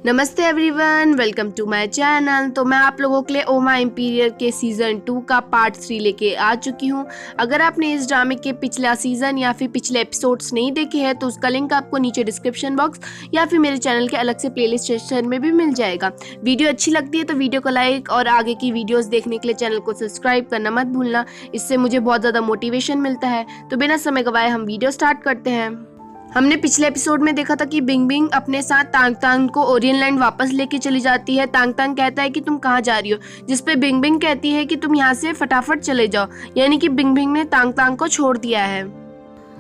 नमस्ते everyone, welcome to my channel. तो मैं आप लोगों के लिए ओ माय इंपीरियर के सीज़न 2 का पार्ट 3 लेके आ चुकी हूँ। अगर आपने इस ड्रामे के पिछला सीज़न या फिर पिछले एपिसोड्स नहीं देखे हैं तो उसका लिंक आपको नीचे डिस्क्रिप्शन बॉक्स या फिर मेरे चैनल के अलग से प्लेलिस्ट सेक्शन में भी मिल जाएगा। वीडियो अच्छी लगती है तो वीडियो को लाइक और आगे की वीडियोस देखने के लिए चैनल को सब्सक्राइब करना मत भूलना, इससे मुझे बहुत ज़्यादा मोटिवेशन मिलता है। तो बिना समय गवाए हम वीडियो स्टार्ट करते हैं। हमने पिछले एपिसोड में देखा था कि बिंग बिंग अपने साथ तांग तांग को ओरियन लैंड वापस लेके चली जाती है। तांग तांग कहता है कि तुम कहाँ जा रही हो, जिसपे बिंग बिंग कहती है कि तुम यहाँ से फटाफट चले जाओ, यानी कि बिंग बिंग ने तांग तांग को छोड़ दिया है।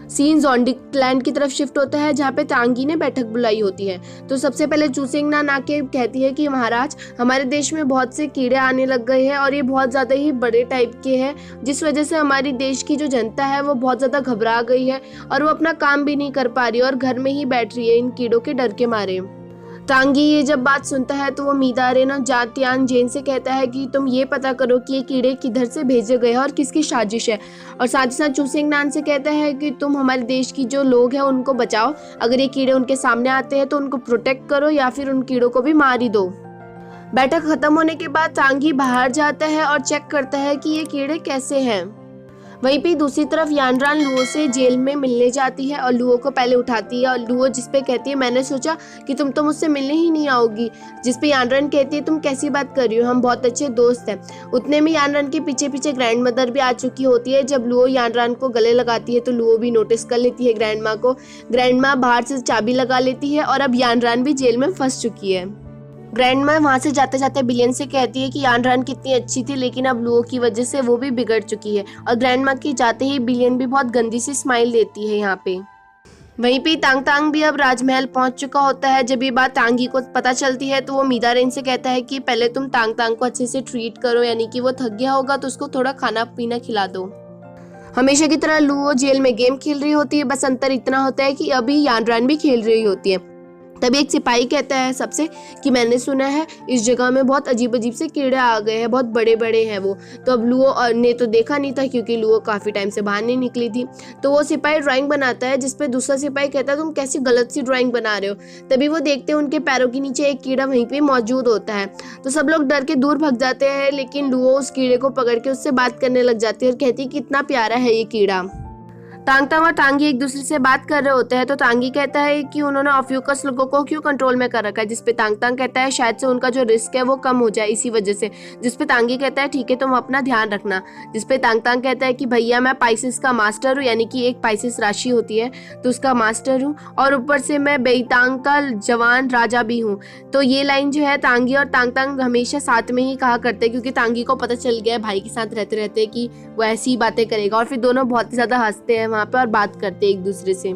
सीन ज़ोंडिक लैंड की तरफ शिफ्ट होता है जहाँ पे तांगी ने बैठक बुलाई होती है। तो सबसे पहले चूसिंगनान आके कहती है कि महाराज, हमारे देश में बहुत से कीड़े आने लग गए हैं और ये बहुत ज़्यादा ही बड़े टाइप के हैं, जिस वजह से हमारी देश की जो जनता है वो बहुत ज़्यादा घबरा गई है और वो अपना काम भी नहीं कर पा रही और घर में ही बैठ रही है इन कीड़ों के डर के मारे। तांगी ये जब बात सुनता है तो वो मीदारेन जातियान जेन से कहता है कि तुम ये पता करो कि ये कीड़े किधर से भेजे गए हैं और किसकी साजिश है, और साथ ही साथ चूसिंगनान से कहता है कि तुम हमारे देश की जो लोग हैं उनको बचाओ, अगर ये कीड़े उनके सामने आते हैं तो उनको प्रोटेक्ट करो या फिर उन कीड़ों को भी मार ही दो। बैठक खत्म होने के बाद तांगी बाहर जाता है और चेक करता है कि ये कीड़े कैसे हैं। वहीं पे दूसरी तरफ यानरान लुओ से जेल में मिलने जाती है और लुओ को पहले उठाती है और लुओ जिसपे कहती है मैंने सोचा कि तुम तो मुझसे मिलने ही नहीं आओगी, जिसपे यानरान कहती है तुम कैसी बात कर रही हो, हम बहुत अच्छे दोस्त हैं। उतने में यानरान के पीछे पीछे ग्रैंड मदर भी आ चुकी होती है। जब लुओ यानरान को गले लगाती है तो लुओ भी नोटिस कर लेती है ग्रैंड माँ को। ग्रैंड माँ बाहर से चाबी लगा लेती है और अब यानरान भी जेल में फंस चुकी है। ग्रैंड माँ वहाँ से जाते जाते बिलियन से कहती है कि यानरान कितनी अच्छी थी लेकिन अब लुओ की वजह से वो भी बिगड़ चुकी है, और ग्रैंड माँ के जाते ही बिलियन भी बहुत गंदी सी स्माइल देती है यहाँ पे। वहीं पे तांग तांग भी अब राजमहल पहुंच चुका होता है। जब ये बात तांगी को पता चलती है तो वो मीदारेन से कहता है कि पहले तुम तांग तांग को अच्छे से ट्रीट करो, यानी कि वो थक गया होगा तो उसको थोड़ा खाना पीना खिला दो। हमेशा की तरह लुओ जेल में गेम खेल रही होती है, बस अंतर इतना होता है कि अभी यानरान भी खेल रही होती है। तभी एक सिपाही कहता है सबसे कि मैंने सुना है इस जगह में बहुत अजीब अजीब से कीड़े आ गए हैं, बहुत बड़े बड़े हैं वो। तो अब लुओ ने तो देखा नहीं था क्योंकि लुओ काफ़ी टाइम से बाहर नहीं निकली थी। तो वो सिपाही ड्राइंग बनाता है जिसपे दूसरा सिपाही कहता है तुम कैसी गलत सी ड्राइंग बना रहे हो। तभी वो देखते हैं उनके पैरों के नीचे एक कीड़ा वहीं पे मौजूद होता है। तो सब लोग डर के दूर भाग जाते हैं, लेकिन लुओ उस कीड़े को पकड़ के उससे बात करने लग जाती है और कहती है कितना प्यारा है ये कीड़ा। तांग तांग और तांगी एक दूसरे से बात कर रहे होते हैं तो तांगी कहता है कि उन्होंने ऑफ्यूकस लोगों को क्यों कंट्रोल में कर रखा है, जिसपे तांग तांग कहता है शायद से उनका जो रिस्क है वो कम हो जाए इसी वजह से, जिसपे तांगी कहता है ठीक है तुम अपना ध्यान रखना। जिसपे तांग तांग कहता है कि भैया मैं पाइसिस का मास्टर हूँ, यानी कि एक पाइसिस राशि होती है तो उसका मास्टर हूँ, और ऊपर से मैं बेईतांग का जवान राजा भी हूँ। तो ये लाइन जो है तांगी और तांग तांग हमेशा साथ में ही कहा करते हैं, क्योंकि तांगी को पता चल गया है भाई के साथ रहते रहते कि वो ऐसी ही बातें करेगा, और फिर दोनों बहुत ही ज़्यादा हंसते हैं वहाँ पे और बात करते हैं एक दूसरे से।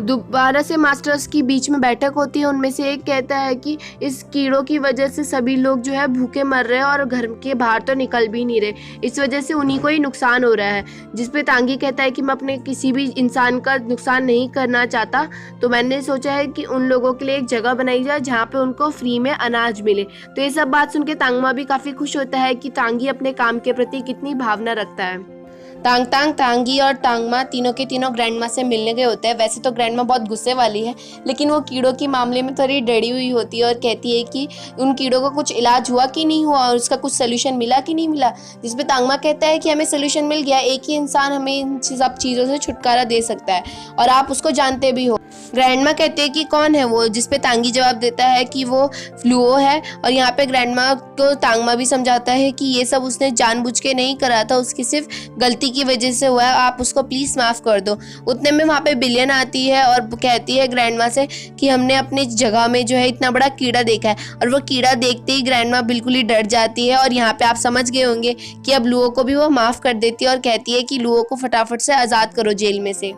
दोबारा से मास्टर्स की बीच में बैठक होती है। उनमें से एक कहता है कि इस कीड़ों की वजह से सभी लोग जो है भूखे मर रहे हैं और घर के बाहर तो निकल भी नहीं रहे, इस वजह से उन्हीं को ही नुकसान हो रहा है। जिसपे तांगी कहता है कि मैं अपने किसी भी इंसान का नुकसान नहीं करना चाहता, तो मैंने सोचा है कि उन लोगों के लिए एक जगह बनाई जाए जहाँ पे उनको फ्री में अनाज मिले। तो ये सब बात सुन के तांगमा भी काफ़ी खुश होता है कि तांगी अपने काम के प्रति कितनी भावना रखता है। तांग तांग, तांगी और तांगमा तीनों के तीनों ग्रैंडमा से मिलने गए होते हैं। वैसे तो ग्रैंडमा बहुत गुस्से वाली है, लेकिन वो कीड़ों के मामले में थोड़ी डरी हुई होती है और कहती है कि उन कीड़ों का कुछ इलाज हुआ कि नहीं हुआ और उसका कुछ सोल्यूशन मिला कि नहीं मिला। जिस पे तांगमा कहता है कि हमें सोल्यूशन मिल गया, एक ही इंसान हमें इन सब चीज़ों से छुटकारा दे सकता है और आप उसको जानते भी हो। ग्रैंडमा कहते हैं कि कौन है वो, जिस पे तांगी जवाब देता है कि वो लुओ है, और यहाँ पे ग्रैंडमा को तांगमा भी समझाता है कि ये सब उसने जानबूझ के नहीं करा था, उसकी सिर्फ गलती की वजह से हुआ है, आप उसको प्लीज माफ कर दो। उतने में वहाँ पे बिलियन आती है और कहती है ग्रैंडमा से कि हमने अपनी जगह में जो है इतना बड़ा कीड़ा देखा है, और वो कीड़ा देखते ही ग्रैंडमा बिल्कुल ही डर जाती है। और यहाँ पे आप समझ गए होंगे कि अब लुओ को भी वो माफ कर देती है और कहती है कि लुओ को फटाफट से आज़ाद करो जेल में से।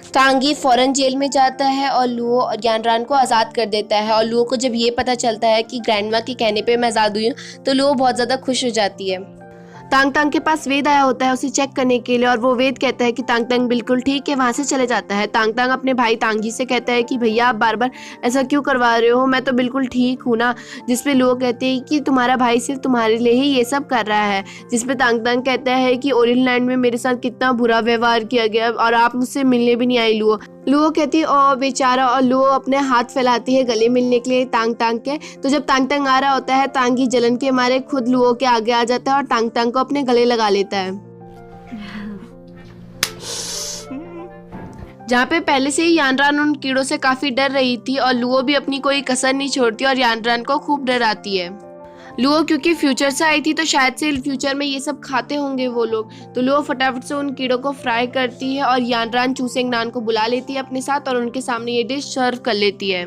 तांगी फौरन जेल में जाता है और लुओ और यानरान को आज़ाद कर देता है, और लुओ को जब ये पता चलता है कि ग्रैंडमा के कहने पे मैं आज़ाद हुई हूँ तो लुओ बहुत ज़्यादा खुश हो जाती है। तांग तांग के पास वेद आया होता है उसे चेक करने के लिए, और वो वेद कहता है कि तांग तांग बिल्कुल ठीक है, वहाँ से चले जाता है। तांग तांग अपने भाई तांगी से कहता है कि भैया आप बार बार ऐसा क्यों करवा रहे हो, मैं तो बिल्कुल ठीक हूँ ना। जिसपे लोग कहते हैं कि तुम्हारा भाई सिर्फ तुम्हारे लिए ही ये सब कर रहा है। जिसपे तांग तांग कहता है कि ओरियन लैंड में मेरे साथ कितना बुरा व्यवहार किया गया और आप मुझसे मिलने भी नहीं आई लुओ। लुओ कहती है ओ बेचारा, और लुओ अपने हाथ फैलाती है गले मिलने के लिए तांग तांग के। तो जब तांग तांग आ रहा होता है, तांगी जलन के मारे खुद लुओ के आगे आ जाता है और तांग तांग को अपने गले लगा लेता है। जहाँ पे पहले से ही यानरान उन कीड़ों से काफी डर रही थी और लुओ भी अपनी कोई कसर नहीं छोड़ती और यानरान को खूब डराती है। लुओ क्योंकि फ्यूचर से आई थी तो शायद से फ्यूचर में ये सब खाते होंगे वो लोग, तो लुओ फटाफट से उन कीड़ों को फ्राई करती है और यानरान चूसेंगनान को बुला लेती है अपने साथ और उनके सामने ये डिश सर्व कर लेती है।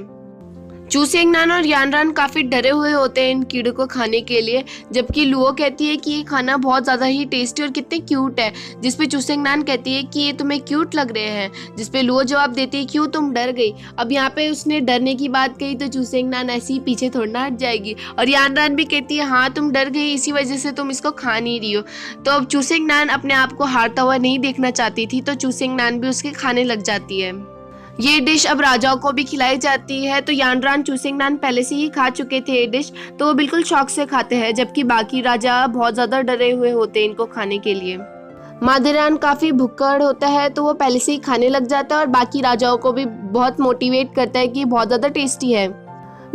चूसेंगनान और यानरान काफी डरे हुए होते हैं इन कीड़ों को खाने के लिए, जबकि लुओ कहती है कि ये खाना बहुत ज्यादा ही टेस्टी और कितने क्यूट है, जिसपे चूसेंगनान कहती है कि ये तुम्हें क्यूट लग रहे हैं, जिसपे लुओ जवाब देती है क्यों तुम डर गई। अब यहाँ पे उसने डरने की बात कही तो चूसेंगनान ऐसे ही पीछे थोड़ा ना हट जाएगी, और यानरान भी कहती है हाँ तुम डर गई, इसी वजह से तुम इसको खा नहीं रही हो। तो अब चूसेंगनान अपने आप को हारता हुआ नहीं देखना चाहती थी, तो चूसेंगनान भी उसके खाने लग जाती है। ये डिश अब राजाओं को भी खिलाई जाती है, तो यानरान चूसेंगनान पहले से ही खा चुके थे ये डिश, तो वो बिल्कुल शौक से खाते हैं, जबकि बाकी राजा बहुत ज्यादा डरे हुए होते हैं इनको खाने के लिए। मादेरान काफी भुक्कड़ होता है तो वो पहले से ही खाने लग जाता है और बाकी राजाओं को भी बहुत मोटिवेट करता है कि बहुत ज्यादा टेस्टी है।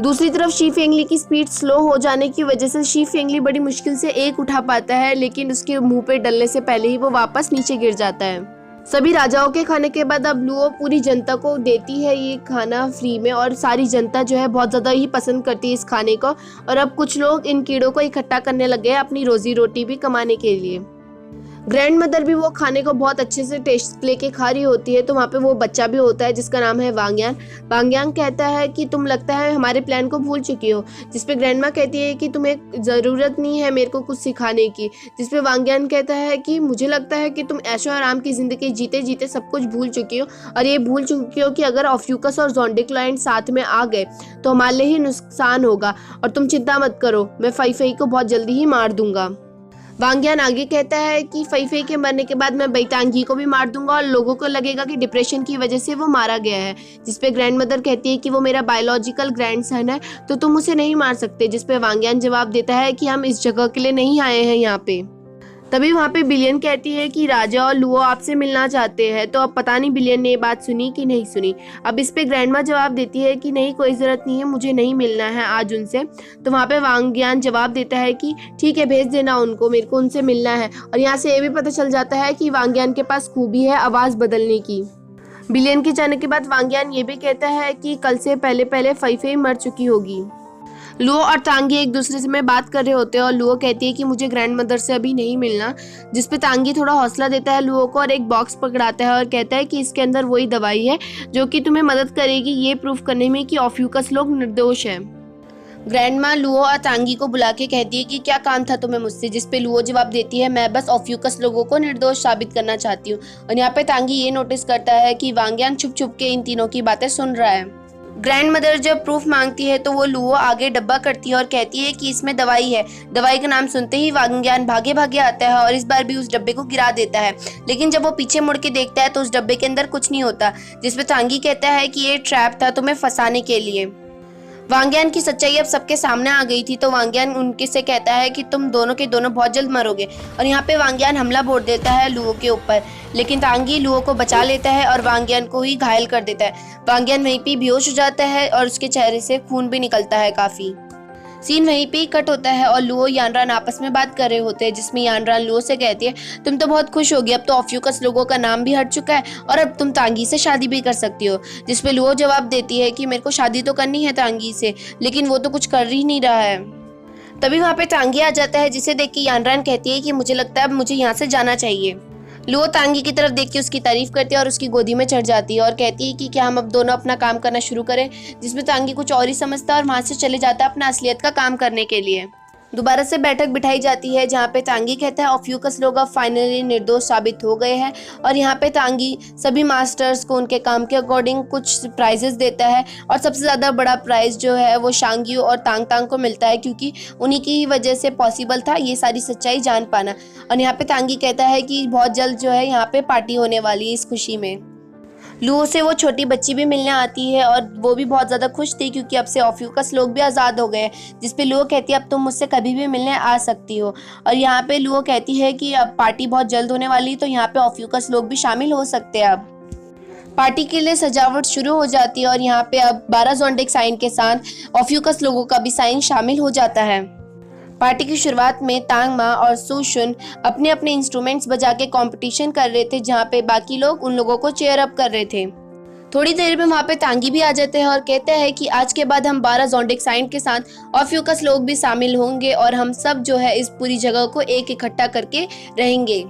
दूसरी तरफ शी फेंगली की स्पीड स्लो हो जाने की वजह से शी फेंगली बड़ी मुश्किल से एक उठा पाता है, लेकिन उसके मुंह पे डलने से पहले ही वो वापस नीचे गिर जाता है। सभी राजाओं के खाने के बाद अब लुओ पूरी जनता को देती है ये खाना फ्री में, और सारी जनता जो है बहुत ज़्यादा ही पसंद करती है इस खाने को, और अब कुछ लोग इन कीड़ों को इकट्ठा करने लगे हैं अपनी रोजी रोटी भी कमाने के लिए। ग्रैंड मदर भी वो खाने को बहुत अच्छे से टेस्ट लेके खा रही होती है, तो वहाँ पे वो बच्चा भी होता है जिसका नाम है वांगयान। वांगयान कहता है कि तुम लगता है हमारे प्लान को भूल चुकी हो, जिसपे ग्रैंडमा कहती है कि तुम्हें ज़रूरत नहीं है मेरे को कुछ सिखाने की, जिसपे वांगयान कहता है कि मुझे लगता है कि तुम ऐशो आराम की ज़िंदगी जीते जीते सब कुछ भूल चुकी हो, और ये भूल चुकी हो कि अगर ऑफ्यूकस और ज़ोंडिक्लाइड साथ में आ गए तो हमारे लिए ही नुकसान होगा, और तुम चिंता मत करो, मैं फई फई को बहुत जल्दी ही मार दूंगा। वांगयान आगे कहता है कि फई फई के मरने के बाद मैं बैतांगी को भी मार दूंगा और लोगों को लगेगा कि डिप्रेशन की वजह से वो मारा गया है, जिसपे ग्रैंड मदर कहती है कि वो मेरा बायोलॉजिकल ग्रैंडसन है तो तुम उसे नहीं मार सकते, जिसपे वांगयान जवाब देता है कि हम इस जगह के लिए नहीं आए हैं यहाँ पे। तभी वहाँ पे बिलियन कहती है कि राजा और लुओ आपसे मिलना चाहते हैं, तो अब पता नहीं बिलियन ने ये बात सुनी कि नहीं सुनी। अब इस पे ग्रैंडमा जवाब देती है कि नहीं कोई ज़रूरत नहीं है, मुझे नहीं मिलना है आज उनसे। तो वहाँ पे वांगयान जवाब देता है कि ठीक है भेज देना उनको, मेरे को उनसे मिलना है। और यहाँ से ये भी पता चल जाता है कि वांगयान के पास खूबी है आवाज़ बदलने की। बिलियन के जाने के बाद वांगयान ये भी कहता है कि कल से पहले पहले फई फई मर चुकी होगी। लुओ और तांगी एक दूसरे से में बात कर रहे होते हैं और लुओ कहती है कि मुझे ग्रैंड मदर से अभी नहीं मिलना, जिसपे तांगी थोड़ा हौसला देता है लुओ को और एक बॉक्स पकड़ाता है और कहता है कि इसके अंदर वही दवाई है जो कि तुम्हें मदद करेगी ये प्रूफ करने में कि ऑफ्यूकस लोग निर्दोष हैं। ग्रैंडमा लुओ और तांगी को बुला के कहती है कि क्या काम था तुम्हें मुझसे, जिसपे लुओ जवाब देती है मैं बस ऑफ्यूकस लोगों को निर्दोष साबित करना चाहती हूँ। और यहाँ पे तांगी ये नोटिस करता है कि वांगयान छुप छुप के इन तीनों की बातें सुन रहा है। ग्रैंड मदर जब प्रूफ मांगती है तो वो लुओ आगे डब्बा करती है और कहती है कि इसमें दवाई है। दवाई का नाम सुनते ही वांगयान भागे भागे आता है और इस बार भी उस डब्बे को गिरा देता है, लेकिन जब वो पीछे मुड़ के देखता है तो उस डब्बे के अंदर कुछ नहीं होता, जिसपे तांगी कहता है कि ये ट्रैप था तुम्हें फंसाने के लिए। वांगयान की सच्चाई अब सबके सामने आ गई थी, तो वांगयान उनके से कहता है कि तुम दोनों के दोनों बहुत जल्द मरोगे। और यहाँ पे वांगयान हमला बोल देता है लुओ के ऊपर, लेकिन तांगी लुओ को बचा लेता है और वांगयान को ही घायल कर देता है। वांगयान वहीं पे बेहोश हो जाता है और उसके चेहरे से खून भी निकलता है काफी। सीन वहीं पे ही कट होता है और लुओ यानरान आपस में बात कर रहे होते हैं, जिसमें यानरान लुओ से कहती है तुम तो बहुत खुश होगी, अब तो ऑफ्यूकस लोगों का नाम भी हट चुका है और अब तुम तांगी से शादी भी कर सकती हो। जिसपे लुओ जवाब देती है कि मेरे को शादी तो करनी है तांगी से, लेकिन वो तो कुछ कर ही नहीं रहा है। तभी वहाँ पे तांगी आ जाता है, जिसे देख के यानरान कहती है कि मुझे लगता है अब मुझे यहाँ से जाना चाहिए। लुओ तांगी की तरफ देख के उसकी तारीफ करती है और उसकी गोदी में चढ़ जाती है और कहती है कि क्या हम अब दोनों अपना काम करना शुरू करें, जिसमें तांगी कुछ और ही समझता है और वहाँ से चले जाता है अपना असलियत का काम करने के लिए। दोबारा से बैठक बिठाई जाती है जहाँ पे तांगी कहता है ऑफ्यूकस लोग अब फाइनली निर्दोष साबित हो गए हैं, और यहाँ पे तांगी सभी मास्टर्स को उनके काम के अकॉर्डिंग कुछ प्राइजेस देता है, और सबसे ज़्यादा बड़ा प्राइज़ जो है वो शांगियो और तांग तांग को मिलता है, क्योंकि उन्हीं की ही वजह से पॉसिबल था ये सारी सच्चाई जान पाना। और यहाँ पे तांगी कहता है कि बहुत जल्द जो है यहाँ पे पार्टी होने वाली है इस खुशी में। लुओ से वो छोटी बच्ची भी मिलने आती है और वो भी बहुत ज़्यादा खुश थी क्योंकि अब से ऑफ्यूकस लोग भी आज़ाद हो गए, जिसपे लुओ कहती है अब तुम मुझसे कभी भी मिलने आ सकती हो। और यहाँ पे लुओ कहती है कि अब पार्टी बहुत जल्द होने वाली है, तो यहाँ पे ऑफ्यूकस लोग भी शामिल हो सकते हैं अब। पार्टी के लिए सजावट शुरू हो जाती है और यहाँ पे अब 12 ज़ोडिएक साइन के साथ ऑफ्यूकस लोगों का भी साइन शामिल हो जाता है। पार्टी की शुरुआत में तांग मा और सुशुन अपने अपने इंस्ट्रूमेंट्स बजा के कॉम्पिटिशन कर रहे थे, जहाँ पे बाकी लोग उन लोगों को चेयर अप कर रहे थे। थोड़ी देर में वहाँ पे तांगी भी आ जाते हैं और कहते हैं कि आज के बाद हम 12 ज़ोडिएक साइन के साथ ऑफ्यूकस लोग भी शामिल होंगे और हम सब जो है इस पूरी जगह को एक इकट्ठा करके रहेंगे।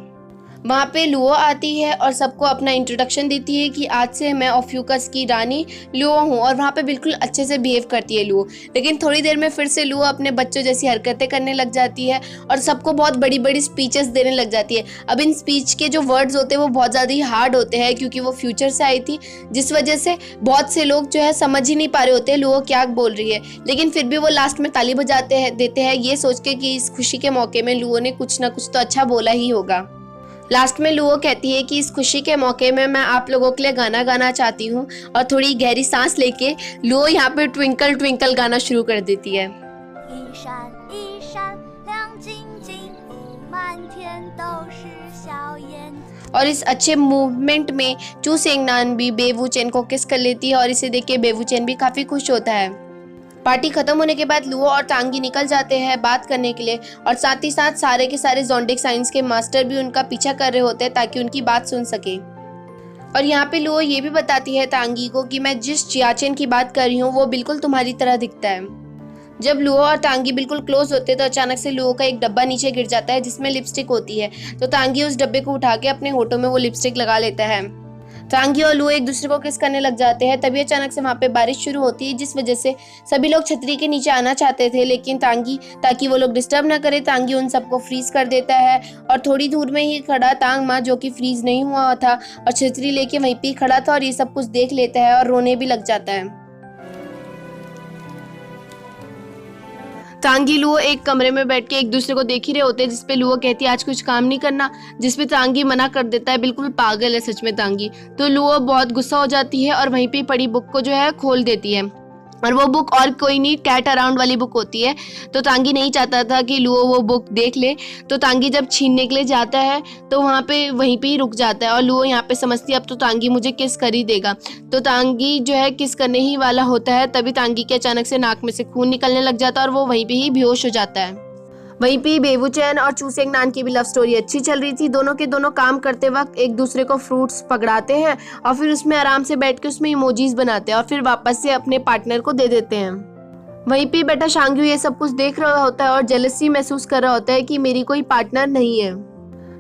वहाँ पे लुओ आती है और सबको अपना इंट्रोडक्शन देती है कि आज से मैं ऑफ्यूकस की रानी लुओ हूँ, और वहाँ पे बिल्कुल अच्छे से बिहेव करती है लुओ। लेकिन थोड़ी देर में फिर से लुओ अपने बच्चों जैसी हरकतें करने लग जाती है और सबको बहुत बड़ी बड़ी स्पीचेस देने लग जाती है। अब इन स्पीच के जो वर्ड्स होते हैं वो बहुत ज़्यादा ही हार्ड होते हैं, क्योंकि वो फ्यूचर से आई थी, जिस वजह से बहुत से लोग जो है समझ ही नहीं पा रहे होते लुओ क्या बोल रही है। लेकिन फिर भी वो लास्ट में ताली बजाते देते हैं, ये सोच के कि इस खुशी के मौके में लुओ ने कुछ ना कुछ तो अच्छा बोला ही होगा। लास्ट में लुओ कहती है कि इस खुशी के मौके में मैं आप लोगों के लिए गाना गाना चाहती हूँ, और थोड़ी गहरी सांस लेके लुओ यहाँ पे ट्विंकल ट्विंकल गाना शुरू कर देती है। और इस अच्छे मूवमेंट में चू सेंगनान भी बेवू चेन को किस कर लेती है और इसे देख के बेवू चेन भी काफ़ी खुश होता है। पार्टी खत्म होने के बाद लुओ और तांगी निकल जाते हैं बात करने के लिए, और साथ ही साथ सारे के सारे ज़ोडिएक साइंस के मास्टर भी उनका पीछा कर रहे होते हैं ताकि उनकी बात सुन सके। और यहाँ पे लुओ ये भी बताती है तांगी को कि मैं जिस चियाचेन की बात कर रही हूँ वो बिल्कुल तुम्हारी तरह दिखता है। जब लुओ और तांगी बिल्कुल क्लोज होते हैं तो अचानक से लुओ का एक डब्बा नीचे गिर जाता है जिसमें लिपस्टिक होती है, तो तांगी उस डब्बे को उठा के अपने होठों में वो लिपस्टिक लगा लेता है। तांगी और लुओ एक दूसरे को किस करने लग जाते हैं। तभी अचानक से वहाँ पे बारिश शुरू होती है, जिस वजह से सभी लोग छतरी के नीचे आना चाहते थे, लेकिन तांगी, ताकि वो लोग डिस्टर्ब ना करे, तांगी उन सबको फ्रीज कर देता है। और थोड़ी दूर में ही खड़ा तांग मा, जो कि फ्रीज नहीं हुआ था और छतरी लेके वहीं पे खड़ा था, और ये सब कुछ देख लेता है और रोने भी लग जाता है। तांगी लुओ एक कमरे में बैठ के एक दूसरे को देख ही रहे होते हैं, जिसपे लुओ कहती है आज कुछ काम नहीं करना, जिसपे तांगी मना कर देता है, बिल्कुल पागल है सच में तांगी। तो लुओ बहुत गुस्सा हो जाती है और वहीं पे पड़ी बुक को जो है खोल देती है, और वो बुक और कोई नहीं कैट अराउंड वाली बुक होती है। तो तांगी नहीं चाहता था कि लुओ वो बुक देख ले, तो तांगी जब छीनने के लिए जाता है तो वहाँ पे वहीं पे ही रुक जाता है, और लुओ यहाँ पे समझती है अब तो तांगी मुझे किस कर ही देगा। तो तांगी जो है किस करने ही वाला होता है, तभी तांगी के अचानक से नाक में से खून निकलने लग जाता है और वो वहीं पे ही बेहोश हो जाता है। वहीं पे बेवू चेन और चू सेंगनान की भी लव स्टोरी अच्छी चल रही थी। दोनों के दोनों काम करते वक्त एक दूसरे को फ्रूट्स पकड़ाते हैं और फिर उसमें आराम से बैठ के उसमें इमोजीज बनाते हैं और फिर वापस से अपने पार्टनर को दे देते हैं। वहीं पे बेटा शांग्यू ये सब कुछ देख रहा होता है और जेलसी महसूस कर रहा होता है कि मेरी कोई पार्टनर नहीं है।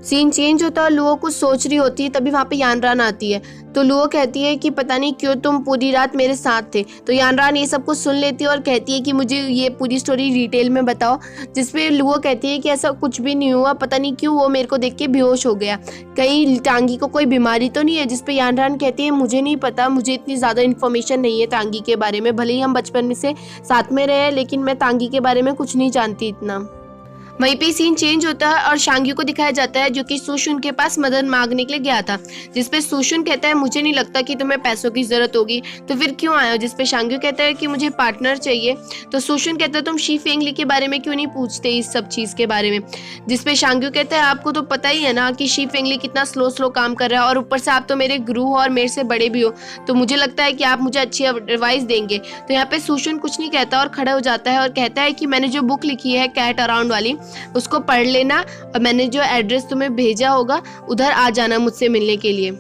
सीन चेंज होता है और लुओ कुछ सोच रही होती है, तभी वहाँ पे यानरान आती है। तो लुओ कहती है कि पता नहीं क्यों तुम पूरी रात मेरे साथ थे। तो यानरान ये सब कुछ सुन लेती है और कहती है कि मुझे ये पूरी स्टोरी डिटेल में बताओ, जिसपे लुओ कहती है कि ऐसा कुछ भी नहीं हुआ, पता नहीं क्यों वो मेरे को देख के बेहोश हो गया, कहीं तांगी को कोई बीमारी तो नहीं है। जिसपे यानरान कहती है मुझे नहीं पता, मुझे इतनी ज़्यादा इन्फॉर्मेशन नहीं है तांगी के बारे में, भले ही हम बचपन में से साथ में रहे, लेकिन मैं तांगी के बारे में कुछ नहीं जानती इतना। वहीं पे सीन चेंज होता है और शांग्यू को दिखाया जाता है जो कि सुशुन के पास मदद मांगने के लिए गया था, जिसपे सुशुन कहता है मुझे नहीं लगता कि तुम्हें पैसों की जरूरत होगी, तो फिर क्यों आए हो। जिसपे शांग्यू कहता है कि मुझे पार्टनर चाहिए। तो सुशुन कहता है तुम शी फेंगली के बारे में क्यों नहीं पूछते इस सब चीज़ के बारे में। जिसपे शांग्यू कहता है आपको तो पता ही है ना कि शी फेंगली कितना स्लो काम कर रहा है, और ऊपर से आप तो मेरे गुरु हो और मेरे से बड़े भी हो, तो मुझे लगता है कि आप मुझे अच्छी एडवाइस देंगे। तो यहाँ पे सुशुन कुछ नहीं कहता और खड़ा हो जाता है और कहता है कि मैंने जो बुक लिखी है कैट अराउंड वाली उसको पढ़ लेना, और मैंने जो एड्रेस तुम्हें भेजा होगा उधर आ जाना मुझसे मिलने के लिए।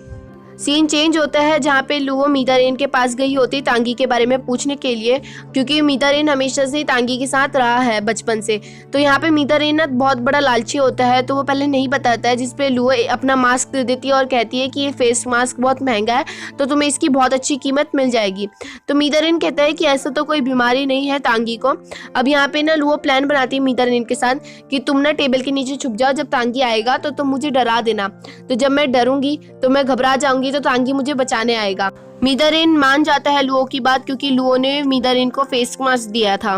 सीन चेंज होता है जहाँ पे लुओ मीदारेन के पास गई होती तांगी के बारे में पूछने के लिए, क्योंकि मीदारेन हमेशा से तांगी के साथ रहा है बचपन से। तो यहाँ पे मीदारेन ना बहुत बड़ा लालची होता है, तो वो पहले नहीं बताता है, जिसपे लुओ अपना मास्क दे देती है और कहती है कि ये फेस मास्क बहुत महंगा है, तो तुम्हें इसकी बहुत अच्छी कीमत मिल जाएगी। तो मीदारेन कहता है कि ऐसा तो कोई बीमारी नहीं है तांगी को। अब यहाँ पे ना लुओ प्लान बनाती है मीदारेन के साथ कि तुम ना टेबल के नीचे छुप जाओ, जब तांगी आएगा तो तुम मुझे डरा देना, तो जब मैं डरूंगी तो मैं घबरा जाऊंगी, तो तांगी मुझे बचाने आएगा। मीदारेन मान जाता है लुओ की बात, क्योंकि लुओ ने मीदारेन को फेस मास्क दिया था।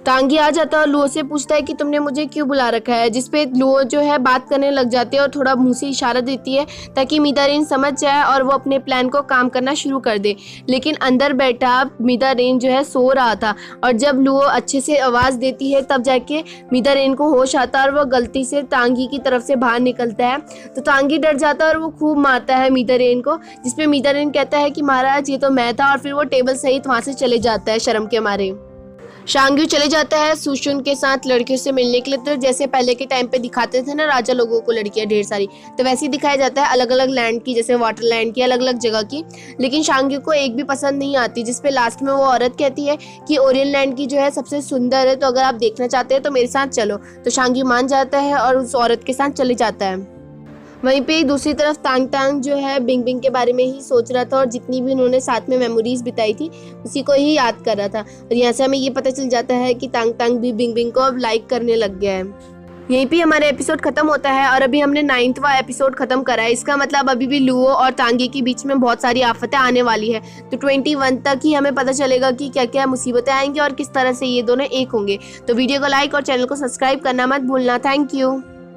तांगी आ जाता है और लुओ से पूछता है कि तुमने मुझे क्यों बुला रखा है, जिसपे लुओ जो है बात करने लग जाती है और थोड़ा मुंह से इशारा देती है ताकि मीदारेन समझ जाए और वो अपने प्लान को काम करना शुरू कर दे। लेकिन अंदर बैठा मीदारेन जो है सो रहा था और जब लुओ अच्छे से आवाज़ देती है तब जाके मीदारेन को होश आता है और वो गलती से तांगी की तरफ से बाहर निकलता है। तो तांगी डर जाता है और वो खूब मारता है मीदारेन को, जिसपे मीदारेन कहता है कि महाराज ये तो मैं था, और फिर वो टेबल सहित वहाँ से चले जाता है शर्म के मारे। शांग्यू चले जाता है सुशुन के साथ लड़कियों से मिलने के लिए। तो जैसे पहले के टाइम पे दिखाते थे ना राजा लोगों को लड़कियां ढेर सारी, तो वैसे ही दिखाया जाता है अलग अलग लैंड की, जैसे वाटर लैंड की, अलग अलग जगह की। लेकिन शांग्यू को एक भी पसंद नहीं आती, जिसपे लास्ट में वो औरत कहती है कि ओरियन लैंड की जो है सबसे सुंदर है, तो अगर आप देखना चाहते हैं तो मेरे साथ चलो। तो शांग्यू मान जाता है और उस औरत के साथ चले जाता है। वहीं पे दूसरी तरफ तांग तांग जो है बिंग बिंग के बारे में ही सोच रहा था और जितनी भी उन्होंने साथ में मेमोरीज बिताई थी उसी को ही याद कर रहा था। और यहाँ से हमें ये पता चल जाता है कि तांग तांग भी बिंग बिंग को अब लाइक करने लग गया है। यहीं पे हमारा एपिसोड खत्म होता है और अभी हमने 9वां एपिसोड खत्म करा है। इसका मतलब अभी भी लुओ और तांगी के बीच में बहुत सारी आफतें आने वाली है। तो 21 तक ही हमें पता चलेगा कि क्या क्या मुसीबतें आएंगी और किस तरह से ये दोनों एक होंगे। तो वीडियो को लाइक और चैनल को सब्सक्राइब करना मत भूलना। Thank you.